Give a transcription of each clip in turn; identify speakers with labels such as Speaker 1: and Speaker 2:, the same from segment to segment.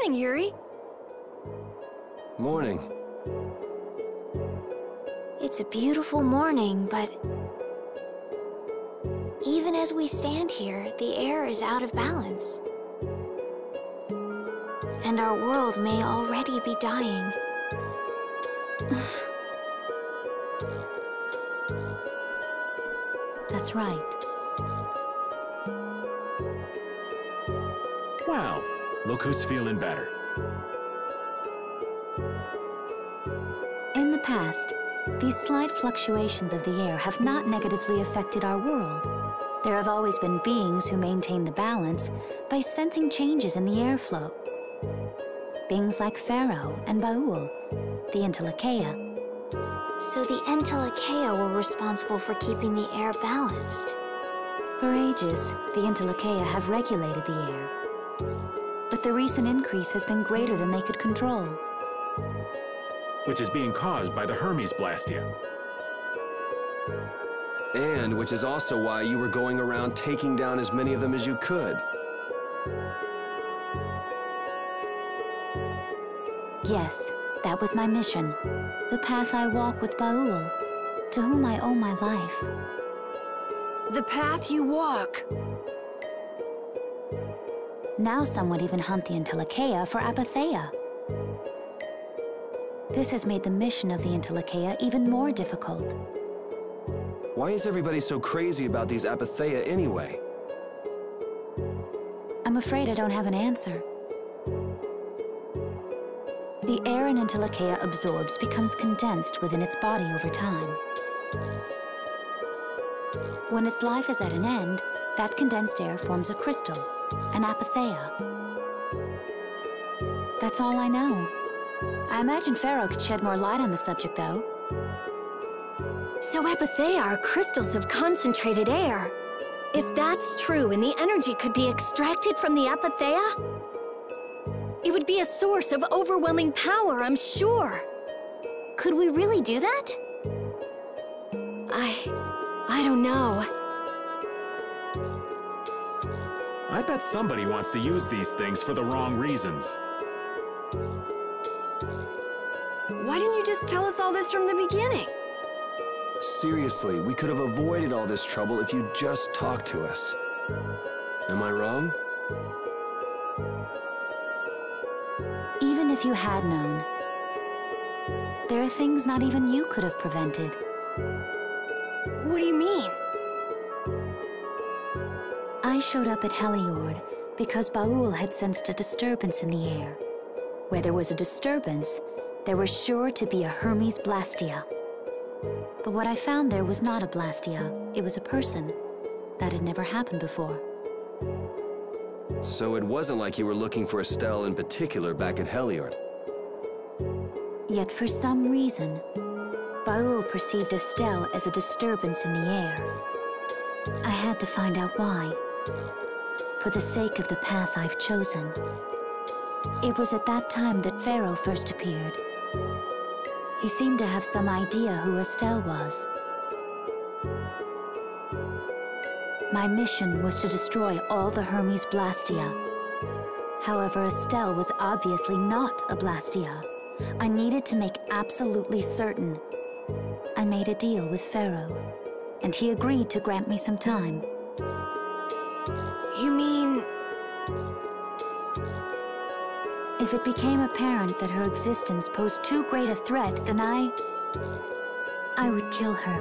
Speaker 1: morning, Yuri.
Speaker 2: Morning.
Speaker 3: It's a beautiful morning, but even as we stand here, the air is out of balance. And our world may already be dying.
Speaker 4: That's right.
Speaker 5: Wow, look who's feeling better.
Speaker 4: In the past, these slight fluctuations of the air have not negatively affected our world. There have always been beings who maintain the balance by sensing changes in the airflow. Beings like Pharaoh and Baul, the Entelekea.
Speaker 3: So the Entelekea were responsible for keeping the air balanced.
Speaker 4: For ages, the Entelekea have regulated the air. But the recent increase has been greater than they could control.
Speaker 5: Which is being caused by the Hermes Blastia.
Speaker 2: And which is also why you were going around taking down as many of them as you could.
Speaker 4: Yes, that was my mission. The path I walk with Baul, to whom I owe my life.
Speaker 1: The path you walk.
Speaker 4: Now some would even hunt the Entelekea for apatheia. This has made the mission of the Entelekea even more difficult.
Speaker 2: Why is everybody so crazy about these apatheia anyway?
Speaker 4: I'm afraid I don't have an answer. The air an Entelekea absorbs becomes condensed within its body over time. When its life is at an end, that condensed air forms a crystal, an apatheia. That's all I know. I imagine Pharaoh could shed more light on the subject, though.
Speaker 6: So apatheia are crystals of concentrated air. If that's true and the energy could be extracted from the apatheia, it would be a source of overwhelming power, I'm sure.
Speaker 3: Could we really do that?
Speaker 6: I don't know.
Speaker 5: I bet somebody wants to use these things for the wrong reasons.
Speaker 1: Why didn't you just tell us all this from the beginning?
Speaker 2: Seriously, we could have avoided all this trouble if you just talked to us. Am I wrong?
Speaker 4: Even if you had known, there are things not even you could have prevented.
Speaker 1: What do you mean?
Speaker 4: I showed up at Heliord because Baul had sensed a disturbance in the air. Where there was a disturbance, there was sure to be a Hermes Blastia. But what I found there was not a Blastia, it was a person. That had never happened before.
Speaker 2: So it wasn't like you were looking for Estelle in particular back at Heliord.
Speaker 4: Yet for some reason, Baul perceived Estelle as a disturbance in the air. I had to find out why, for the sake of the path I've chosen. It was at that time that Pharaoh first appeared. He seemed to have some idea who Estelle was. My mission was to destroy all the Hermes Blastia. However, Estelle was obviously not a Blastia. I needed to make absolutely certain. I made a deal with Pharaoh, and he agreed to grant me some time.
Speaker 1: You mean...
Speaker 4: If it became apparent that her existence posed too great a threat, then I would kill her.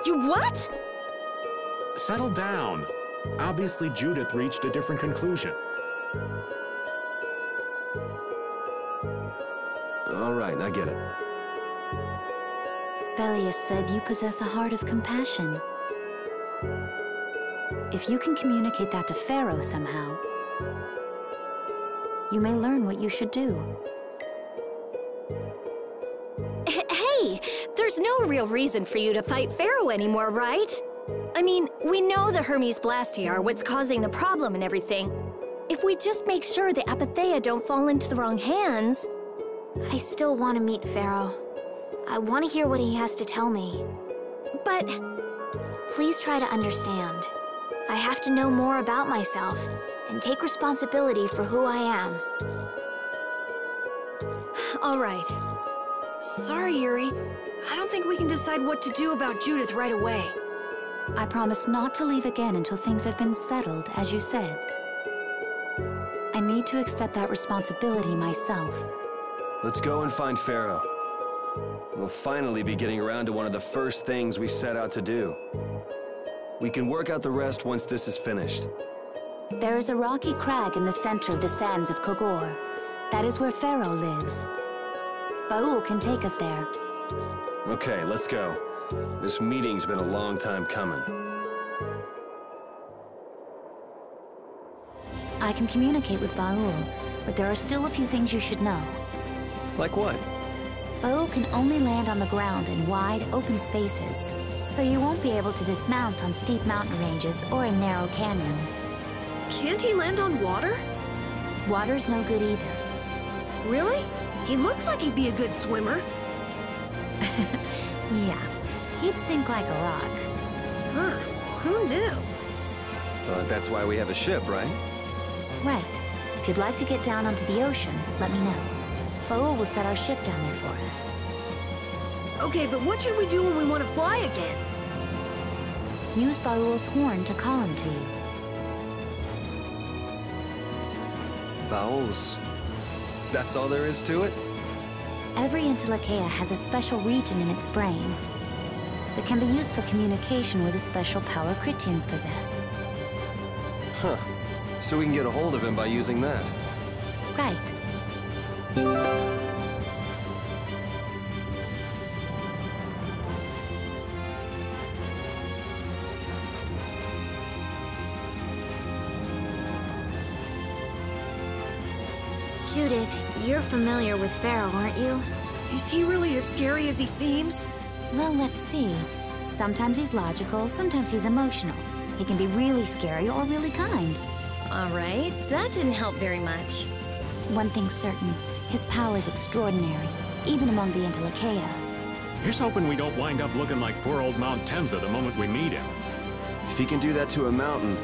Speaker 6: You what?
Speaker 5: Settle down. Obviously, Judith reached a different conclusion.
Speaker 2: All right, I get it.
Speaker 4: Belius said you possess a heart of compassion. If you can communicate that to Pharaoh somehow, you may learn what you should do.
Speaker 6: Hey, there's no real reason for you to fight Pharaoh anymore, right? I mean, we know the Hermes Blastia are what's causing the problem and everything. If we just make sure the apatheia don't fall into the wrong hands...
Speaker 3: I still want to meet Pharaoh. I want to hear what he has to tell me.
Speaker 6: But...
Speaker 3: Please try to understand. I have to know more about myself and take responsibility for who I am.
Speaker 6: All right.
Speaker 1: Sorry, Yuri. I don't think we can decide what to do about Judith right away.
Speaker 4: I promise not to leave again until things have been settled, as you said. I need to accept that responsibility myself.
Speaker 2: Let's go and find Pharaoh. We'll finally be getting around to one of the first things we set out to do. We can work out the rest once this is finished.
Speaker 4: There is a rocky crag in the center of the sands of Kogor. That is where Pharaoh lives. Baul can take us there.
Speaker 2: Okay, let's go. This meeting's been a long time coming.
Speaker 4: I can communicate with Baul, but there are still a few things you should know.
Speaker 2: Like what?
Speaker 4: Baul can only land on the ground in wide, open spaces, so you won't be able to dismount on steep mountain ranges or in narrow canyons.
Speaker 1: Can't he land on water?
Speaker 4: Water's no good either.
Speaker 1: Really? He looks like he'd be a good swimmer.
Speaker 4: Yeah, he'd sink like a rock.
Speaker 1: Huh, who knew?
Speaker 2: But that's why we have a ship, right?
Speaker 4: Right. If you'd like to get down onto the ocean, let me know. Baul will set our ship down there for us.
Speaker 1: Okay, but what should we do when we want to fly again?
Speaker 4: Use Baul's horn to call him to you.
Speaker 2: Bowels. That's all there is to it?
Speaker 4: Every Intellicaea has a special region in its brain that can be used for communication with a special power Critians possess.
Speaker 2: Huh. So we can get a hold of him by using that.
Speaker 4: Right.
Speaker 3: Judith, you're familiar with Pharaoh, aren't you?
Speaker 1: Is he really as scary as he seems?
Speaker 4: Well, let's see. Sometimes he's logical, sometimes he's emotional. He can be really scary or really kind.
Speaker 6: All right, that didn't help very much.
Speaker 4: One thing's certain, his power's extraordinary, even among the Intellicaea.
Speaker 5: Here's hoping we don't wind up looking like poor old Mount Temsa the moment we meet him.
Speaker 2: If he can do that to a mountain,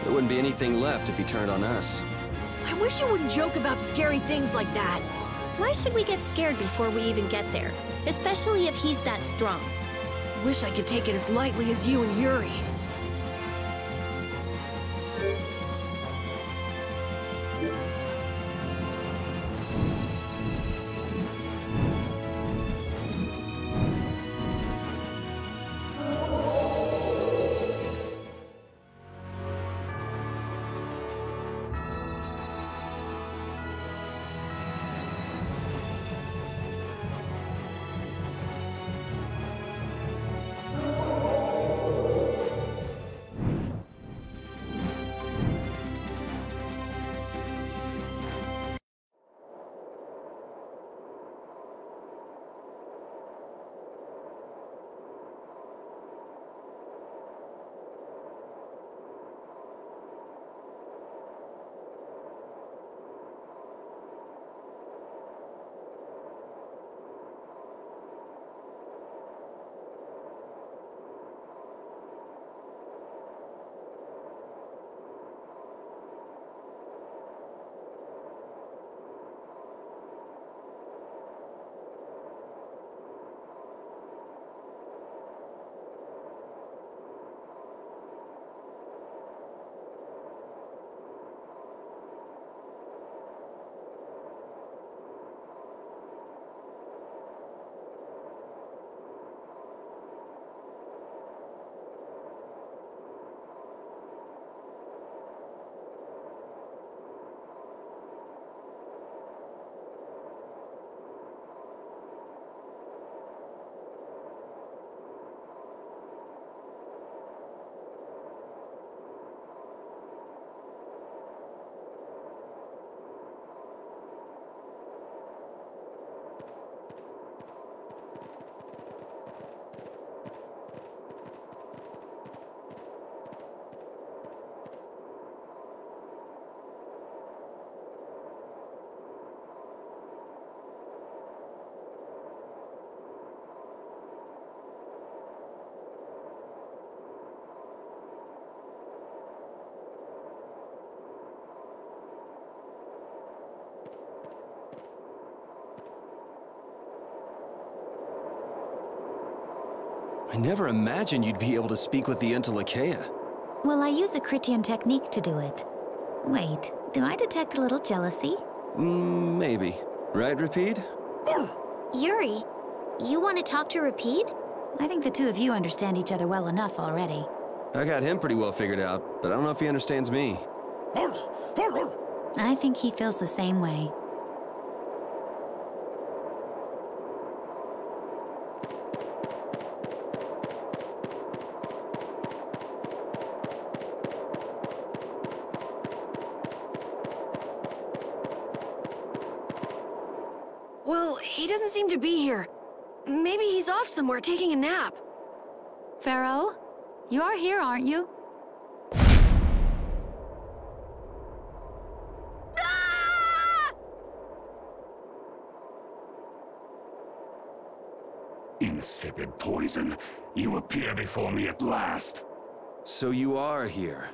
Speaker 2: there wouldn't be anything left if he turned on us.
Speaker 1: I wish you wouldn't joke about scary things like that.
Speaker 6: Why should we get scared before we even get there? Especially if he's that strong.
Speaker 1: Wish I could take it as lightly as you and Yuri.
Speaker 2: I never imagined you'd be able to speak with the Entelekea.
Speaker 4: Well, I use a Critian technique to do it. Wait, do I detect a little jealousy?
Speaker 2: Maybe. Right, Rapide?
Speaker 3: Yuri, you want to talk to Rapide?
Speaker 4: I think the two of you understand each other well enough already.
Speaker 2: I got him pretty well figured out, but I don't know if he understands me.
Speaker 4: I think he feels the same way.
Speaker 1: Well, he doesn't seem to be here. Maybe he's off somewhere taking a nap.
Speaker 4: Pharaoh, you are here, aren't you?
Speaker 7: Insipid poison, you appear before me at last.
Speaker 2: So you are here.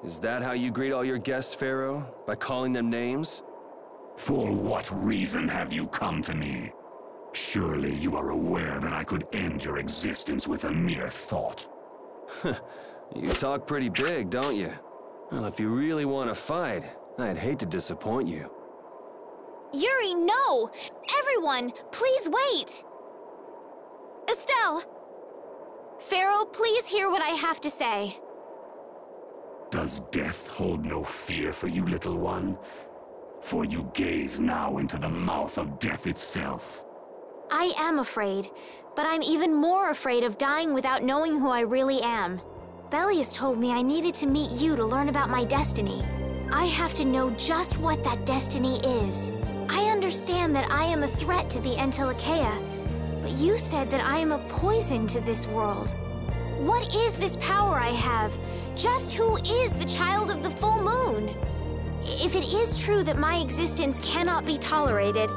Speaker 2: Is that how you greet all your guests, Pharaoh? By calling them names?
Speaker 7: For what reason have you come to me? Surely you are aware that I could end your existence with a mere thought.
Speaker 2: You talk pretty big, don't you? Well, if you really want to fight, I'd hate to disappoint you.
Speaker 3: Yuri, no! Everyone, please wait!
Speaker 6: Estelle!
Speaker 3: Pharaoh, please hear what I have to say.
Speaker 7: Does death hold no fear for you, little one? For you gaze now into the mouth of death itself.
Speaker 3: I am afraid, but I'm even more afraid of dying without knowing who I really am. Belius told me I needed to meet you to learn about my destiny. I have to know just what that destiny is. I understand that I am a threat to the Entelekea, but you said that I am a poison to this world. What is this power I have? Just who is the child of the full moon? If it is true that my existence cannot be tolerated,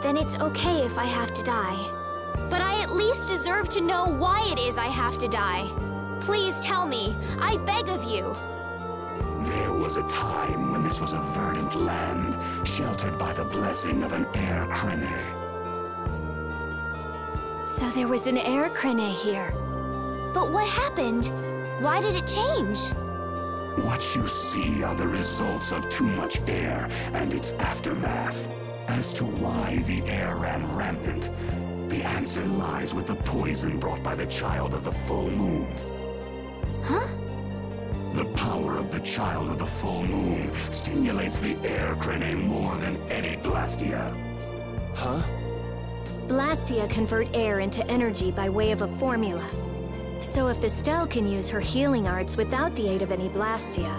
Speaker 3: then it's okay if I have to die. But I at least deserve to know why it is I have to die. Please tell me, I beg of you.
Speaker 7: There was a time when this was a verdant land, sheltered by the blessing of an air crene.
Speaker 6: So there was an air crene here.
Speaker 3: But what happened? Why did it change?
Speaker 7: What you see are the results of too much air and its aftermath. As to why the air ran rampant, the answer lies with the poison brought by the child of the full moon.
Speaker 3: Huh?
Speaker 7: The power of the child of the full moon stimulates the air crene more than any blastia.
Speaker 2: Huh?
Speaker 6: Blastia convert air into energy by way of a formula. So if Estelle can use her healing arts without the aid of any blastia,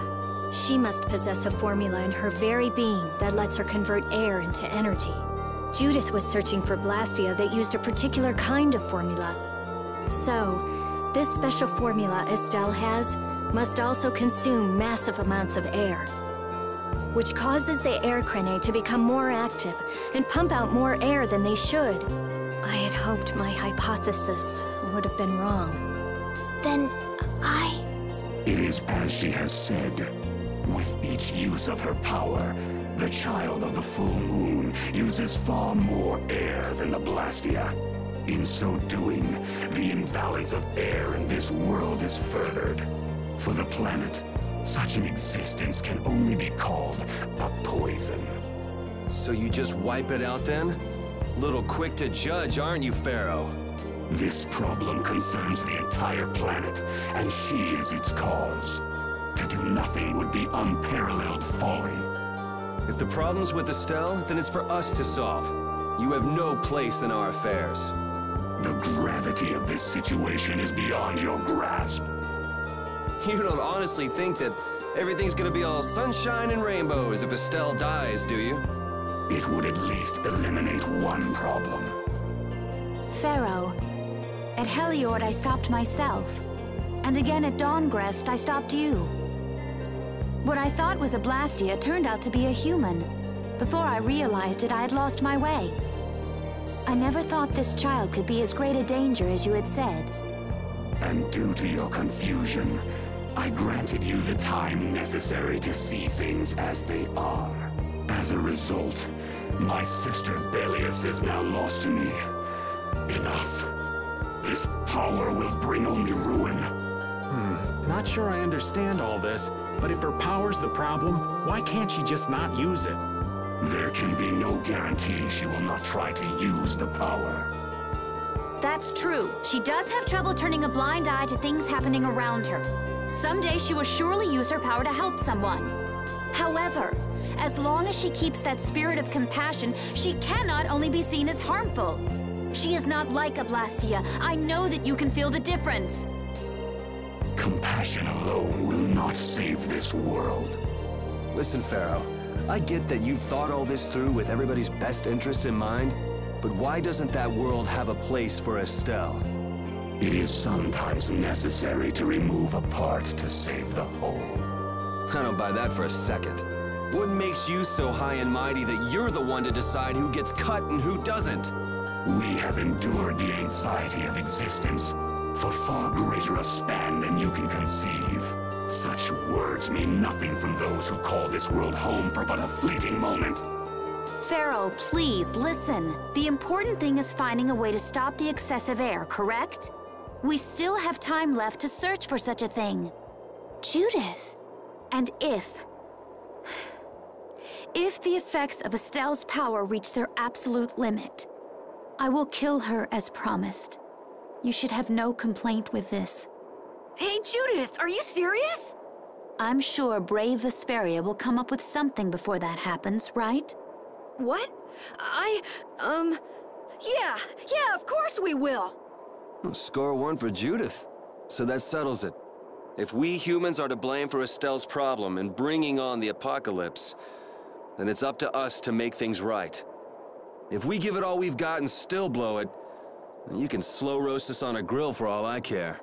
Speaker 6: she must possess a formula in her very being that lets her convert air into energy. Judith was searching for blastia that used a particular kind of formula. So, this special formula Estelle has must also consume massive amounts of air, which causes the air crene to become more active and pump out more air than they should. I had hoped my hypothesis would have been wrong.
Speaker 3: Then
Speaker 7: It is as she has said. With each use of her power, the child of the full moon uses far more air than the blastia. In so doing, the imbalance of air in this world is furthered. For the planet, such an existence can only be called a poison.
Speaker 2: So you just wipe it out then? Little quick to judge, aren't you, Pharaoh?
Speaker 7: This problem concerns the entire planet, and she is its cause. To do nothing would be unparalleled folly.
Speaker 2: If the problem's with Estelle, then it's for us to solve. You have no place in our affairs.
Speaker 7: The gravity of this situation is beyond your grasp.
Speaker 2: You don't honestly think that everything's gonna be all sunshine and rainbows if Estelle dies, do you?
Speaker 7: It would at least eliminate one problem.
Speaker 4: Pharaoh, at Heliord I stopped myself. And again at Dawngrest I stopped you. What I thought was a Blastia turned out to be a human. Before I realized it, I had lost my way. I never thought this child could be as great a danger as you had said.
Speaker 7: And due to your confusion, I granted you the time necessary to see things as they are. As a result, my sister Belius is now lost to me. Enough. This power will bring only ruin.
Speaker 5: Not sure I understand all this, but if her power's the problem, why can't she just not use it?
Speaker 7: There can be no guarantee she will not try to use the power.
Speaker 4: That's true. She does have trouble turning a blind eye to things happening around her. Someday she will surely use her power to help someone. However, as long as she keeps that spirit of compassion, she cannot only be seen as harmful. She is not like a Blastia. I know that you can feel the difference.
Speaker 7: Compassion alone will not save this world.
Speaker 2: Listen, Pharaoh, I get that you've thought all this through with everybody's best interest in mind, but why doesn't that world have a place for Estelle?
Speaker 7: It is sometimes necessary to remove a part to save the whole.
Speaker 2: I don't buy that for a second. What makes you so high and mighty that you're the one to decide who gets cut and who doesn't?
Speaker 7: We have endured the anxiety of existence for far greater a span than you can conceive. Such words mean nothing from those who call this world home for but a fleeting moment.
Speaker 4: Pharaoh, please listen. The important thing is finding a way to stop the excessive air, correct? We still have time left to search for such a thing.
Speaker 3: Judith.
Speaker 4: And if the effects of Estelle's power reach their absolute limit, I will kill her as promised. You should have no complaint with this.
Speaker 1: Hey, Judith, are you serious?
Speaker 4: I'm sure brave Vesperia will come up with something before that happens, right?
Speaker 1: What? Yeah, of course we will.
Speaker 2: Well, score one for Judith. So that settles it. If we humans are to blame for Estelle's problem in bringing on the apocalypse, then it's up to us to make things right. If we give it all we've got and still blow it, then you can slow roast us on a grill for all I care.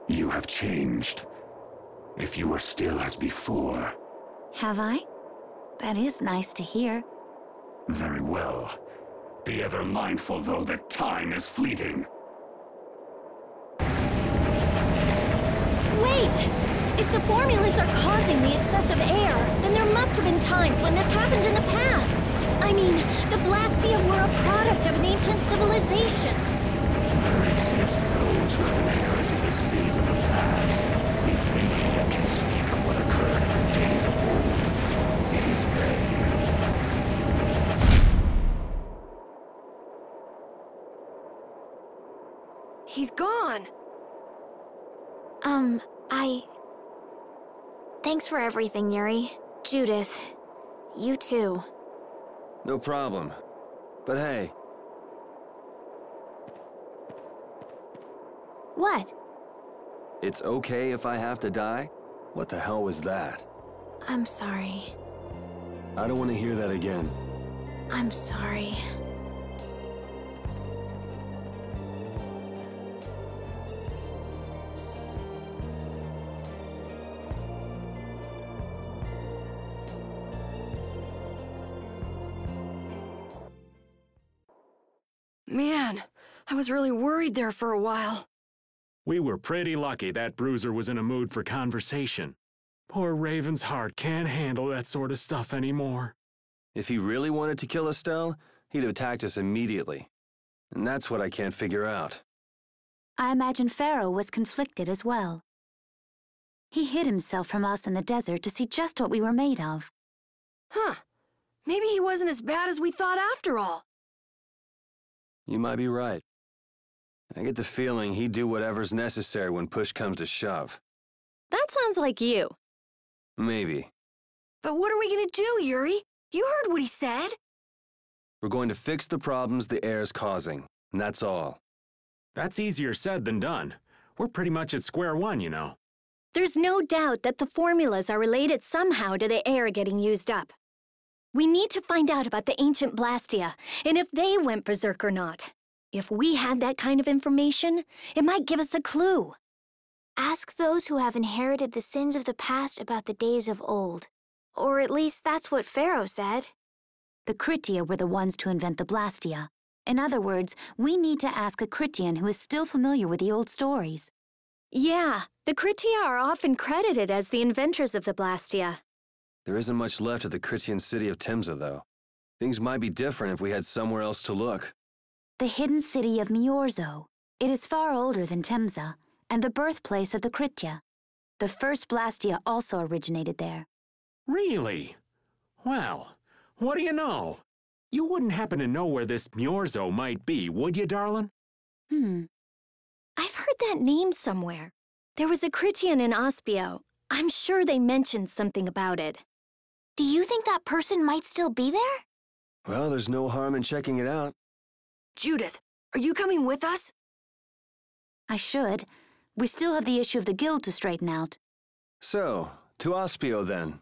Speaker 7: You have changed. If you were still as before.
Speaker 4: Have I? That is nice to hear.
Speaker 7: Very well. Be ever mindful, though, that time is fleeting.
Speaker 6: Wait! If the formulas are causing the excessive air, then there must have been times when this happened in the past. I mean, the Blastia were a product of an ancient civilization.
Speaker 7: There exist those who have inherited the sins of the past. If any yet can speak of what occurred in the days of old, it is they.
Speaker 1: He's gone.
Speaker 3: Thanks for everything, Yuri. Judith, you too.
Speaker 2: No problem. But hey.
Speaker 3: What?
Speaker 2: It's okay if I have to die? What the hell was that?
Speaker 3: I'm sorry.
Speaker 2: I don't want to hear that again.
Speaker 3: I'm sorry.
Speaker 1: Man, I was really worried there for a while.
Speaker 5: We were pretty lucky that bruiser was in a mood for conversation. Poor Raven's heart can't handle that sort of stuff anymore.
Speaker 2: If he really wanted to kill Estelle, he'd have attacked us immediately. And that's what I can't figure out.
Speaker 4: I imagine Pharaoh was conflicted as well. He hid himself from us in the desert to see just what we were made of.
Speaker 1: Huh. Maybe he wasn't as bad as we thought after all.
Speaker 2: You might be right. I get the feeling he'd do whatever's necessary when push comes to shove.
Speaker 6: That sounds like you.
Speaker 2: Maybe.
Speaker 1: But what are we gonna do, Yuri? You heard what he said.
Speaker 2: We're going to fix the problems the air's causing, and that's all.
Speaker 5: That's easier said than done. We're pretty much at square one, you know.
Speaker 6: There's no doubt that the formulas are related somehow to the air getting used up. We need to find out about the ancient Blastia, and if they went berserk or not. If we had that kind of information, it might give us a clue.
Speaker 3: Ask those who have inherited the sins of the past about the days of old. Or at least that's what Pharaoh said.
Speaker 4: The Critia were the ones to invent the Blastia. In other words, we need to ask a Critian who is still familiar with the old stories.
Speaker 6: Yeah, the Critia are often credited as the inventors of the Blastia.
Speaker 2: There isn't much left of the Critian city of Timza, though. Things might be different if we had somewhere else to look.
Speaker 4: The hidden city of Miorzo. It is far older than Temza, and the birthplace of the Kritya. The first Blastia also originated there.
Speaker 5: Really? Well, what do you know? You wouldn't happen to know where this Myorzo might be, would you, darling?
Speaker 6: I've heard that name somewhere. There was a Critian in Ospio. I'm sure they mentioned something about it.
Speaker 3: Do you think that person might still be there?
Speaker 2: Well, there's no harm in checking it out.
Speaker 1: Judith, are you coming with us?
Speaker 4: I should. We still have the issue of the guild to straighten out.
Speaker 2: So, to Ospio then.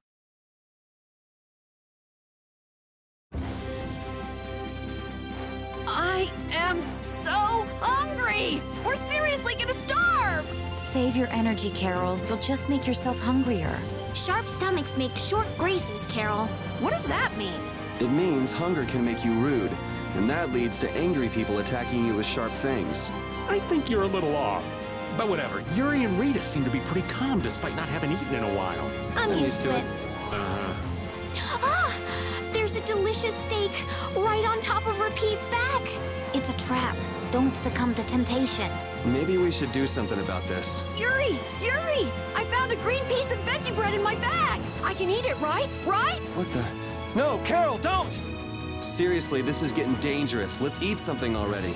Speaker 1: I am so hungry! We're seriously gonna starve!
Speaker 4: Save your energy, Carol. You'll just make yourself hungrier.
Speaker 3: Sharp stomachs make short graces, Carol.
Speaker 1: What does that mean?
Speaker 2: It means hunger can make you rude, and that leads to angry people attacking you with sharp things.
Speaker 5: I think you're a little off. But whatever, Yuri and Rita seem to be pretty calm despite not having eaten in a while.
Speaker 6: I'm used to it.
Speaker 3: Ah! There's a delicious steak right on top of Repeat's back.
Speaker 4: It's a trap. Don't succumb to temptation.
Speaker 2: Maybe we should do something about this.
Speaker 1: Yuri! Yuri! I found a green piece of veggie bread in my bag! I can eat it, right? Right?
Speaker 2: What the? No, Carol, don't! Seriously, this is getting dangerous. Let's eat something already.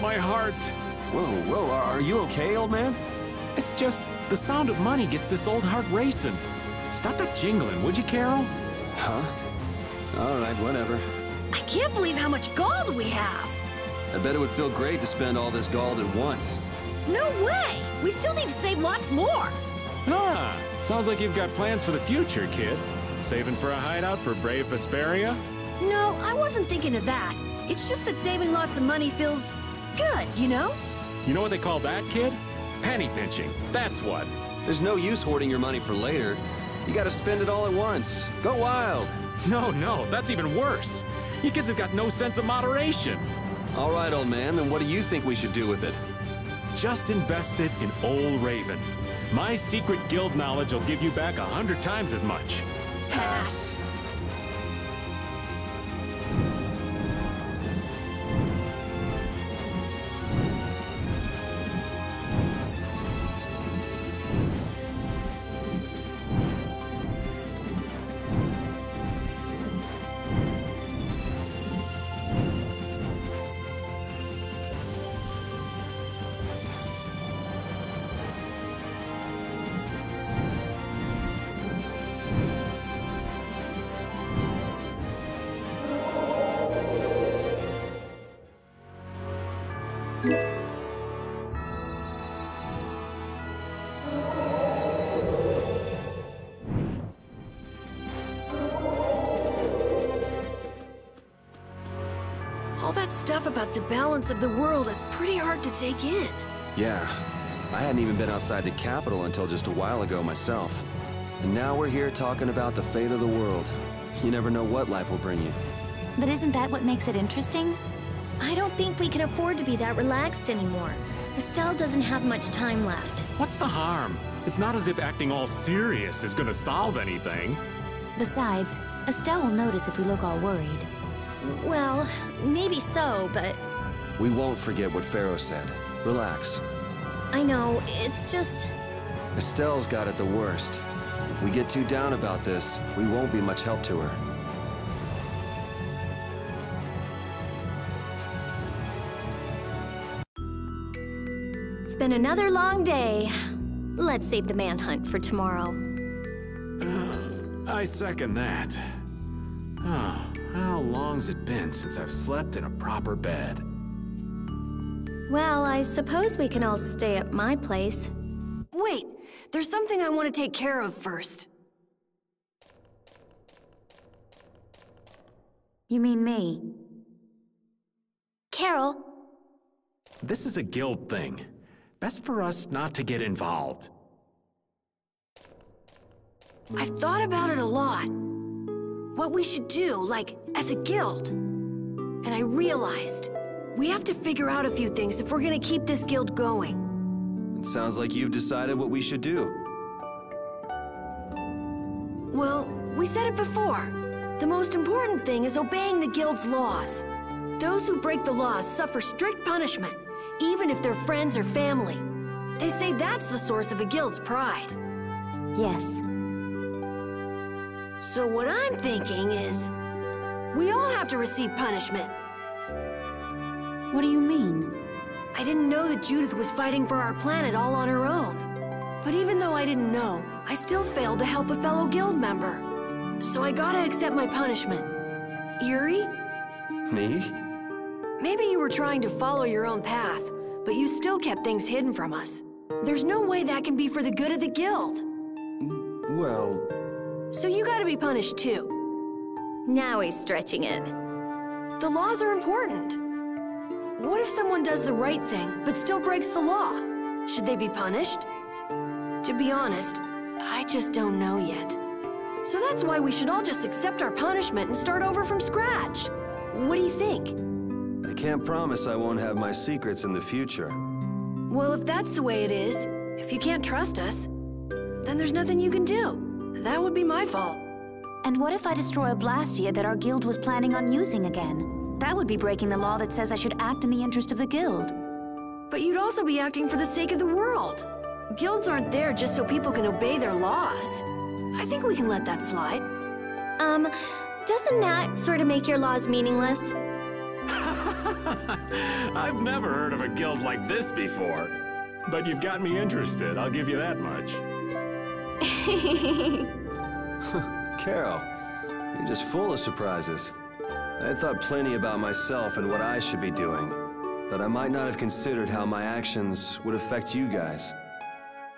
Speaker 5: My heart.
Speaker 2: Whoa, are you okay, old man?
Speaker 5: It's just the sound of money gets this old heart racing. Stop that jingling, would you, Carol?
Speaker 2: Huh? All right, whatever.
Speaker 1: I can't believe how much gold we have!
Speaker 2: I bet it would feel great to spend all this gold at once.
Speaker 1: No way! We still need to save lots more!
Speaker 5: Ah, sounds like you've got plans for the future, kid. Saving for a hideout for brave Vesperia?
Speaker 1: No, I wasn't thinking of that. It's just that saving lots of money feels good, you know?
Speaker 5: You know what they call that, kid? Penny pinching. That's what.
Speaker 2: There's no use hoarding your money for later. You gotta spend it all at once. Go wild.
Speaker 5: No, that's even worse. You kids have got no sense of moderation.
Speaker 2: All right, old man, then what do you think we should do with it?
Speaker 5: Just invest it in Old Raven. My secret guild knowledge will give you back 100 times as much.
Speaker 1: Pass. All that stuff about the balance of the world is pretty hard to take in.
Speaker 2: Yeah, I hadn't even been outside the capital until just a while ago myself. And now we're here talking about the fate of the world. You never know what life will bring you.
Speaker 4: But isn't that what makes it interesting?
Speaker 6: I don't think we can afford to be that relaxed anymore. Estelle doesn't have much time left.
Speaker 5: What's the harm? It's not as if acting all serious is gonna solve anything.
Speaker 4: Besides, Estelle will notice if we look all worried.
Speaker 6: Well, maybe so, but
Speaker 2: We won't forget what Pharaoh said. Relax.
Speaker 6: I know, it's just...
Speaker 2: Estelle's got it the worst. If we get too down about this, we won't be much help to her.
Speaker 6: It's been another long day. Let's save the manhunt for tomorrow.
Speaker 5: I second that. How long's it been since I've slept in a proper bed?
Speaker 6: Well, I suppose we can all stay at my place.
Speaker 1: Wait, there's something I want to take care of first.
Speaker 4: You mean me?
Speaker 3: Carol,
Speaker 5: This is a guild thing. Best for us not to get involved.
Speaker 1: I've thought about it a lot. What we should do, like, as a guild. And I realized, we have to figure out a few things if we're gonna keep this guild going.
Speaker 2: It sounds like you've decided what we should do.
Speaker 1: Well, we said it before. The most important thing is obeying the guild's laws. Those who break the laws suffer strict punishment, even if they're friends or family. They say that's the source of a guild's pride.
Speaker 4: Yes.
Speaker 1: So what I'm thinking is, we all have to receive punishment.
Speaker 4: What do you mean?
Speaker 1: I didn't know that Judith was fighting for our planet all on her own. But even though I didn't know, I still failed to help a fellow guild member. So I gotta accept my punishment. Yuri?
Speaker 2: Me?
Speaker 1: Maybe you were trying to follow your own path, but you still kept things hidden from us. There's no way that can be for the good of the guild.
Speaker 2: Well...
Speaker 1: So you gotta be punished too.
Speaker 6: Now he's stretching it.
Speaker 1: The laws are important. What if someone does the right thing, but still breaks the law? Should they be punished? To be honest, I just don't know yet. So that's why we should all just accept our punishment and start over from scratch. What do you think?
Speaker 2: I can't promise I won't have my secrets in the future.
Speaker 1: Well, if that's the way it is, if you can't trust us, then there's nothing you can do. That would be my fault.
Speaker 4: And what if I destroy a Blastia that our guild was planning on using again? That would be breaking the law that says I should act in the interest of the guild.
Speaker 1: But you'd also be acting for the sake of the world. Guilds aren't there just so people can obey their laws. I think we can let that slide.
Speaker 6: Doesn't that sort of make your laws meaningless?
Speaker 5: I've never heard of a guild like this before. But you've got me interested, I'll give you that much.
Speaker 2: Carol, you're just full of surprises. I thought plenty about myself and what I should be doing, but I might not have considered how my actions would affect you guys.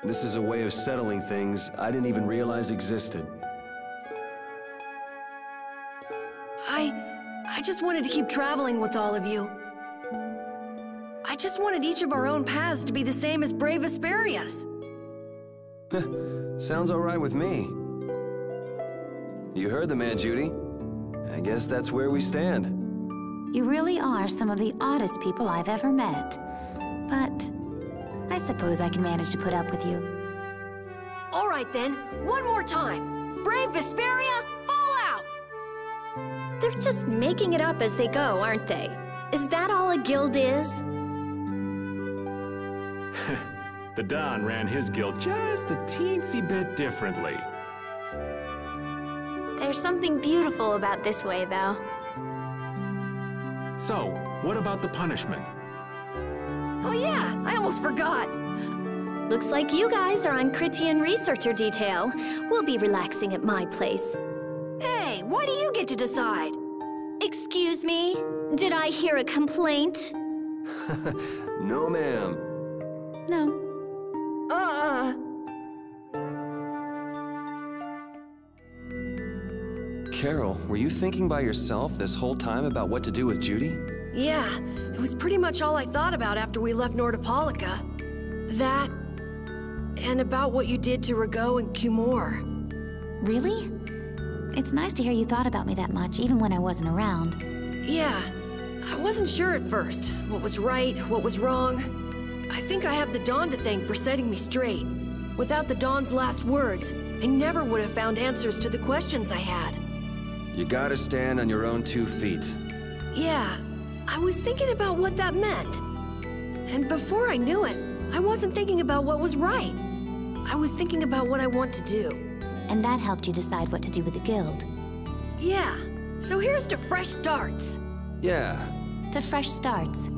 Speaker 2: This is a way of settling things I didn't even realize existed.
Speaker 1: I just wanted to keep traveling with all of you. I just wanted each of our own paths to be the same as brave Vesperia's.
Speaker 2: Sounds all right with me. You heard the man, Judy. I guess that's where we stand.
Speaker 4: You really are some of the oddest people I've ever met. But I suppose I can manage to put up with you.
Speaker 1: All right then, one more time. Brave Vesperia, fall out!
Speaker 6: They're just making it up as they go, aren't they? Is that all a guild is?
Speaker 5: The Don ran his guild just a teensy bit differently.
Speaker 3: there's something beautiful about this way, though.
Speaker 5: So, what about the punishment?
Speaker 1: Oh yeah, I almost forgot.
Speaker 6: Looks like you guys are on Critian researcher detail. We'll be relaxing at my place.
Speaker 1: Hey, why do you get to decide?
Speaker 6: Excuse me? Did I hear a complaint?
Speaker 2: No, ma'am.
Speaker 4: No.
Speaker 2: Carol, were you thinking by yourself this whole time about what to do with Judy?
Speaker 1: Yeah, it was pretty much all I thought about after we left Nordopolica. That, and about what you did to Rago and Cumore.
Speaker 4: Really? It's nice to hear you thought about me that much, even when I wasn't around.
Speaker 1: Yeah, I wasn't sure at first. What was right, what was wrong. I think I have the Dawn to thank for setting me straight. Without the Dawn's last words, I never would have found answers to the questions I had.
Speaker 2: You gotta stand on your own 2 feet.
Speaker 1: Yeah, I was thinking about what that meant. And before I knew it, I wasn't thinking about what was right. I was thinking about what I want to do.
Speaker 4: And that helped you decide what to do with the guild.
Speaker 1: Yeah, so here's to fresh starts.
Speaker 2: Yeah.
Speaker 4: To fresh starts.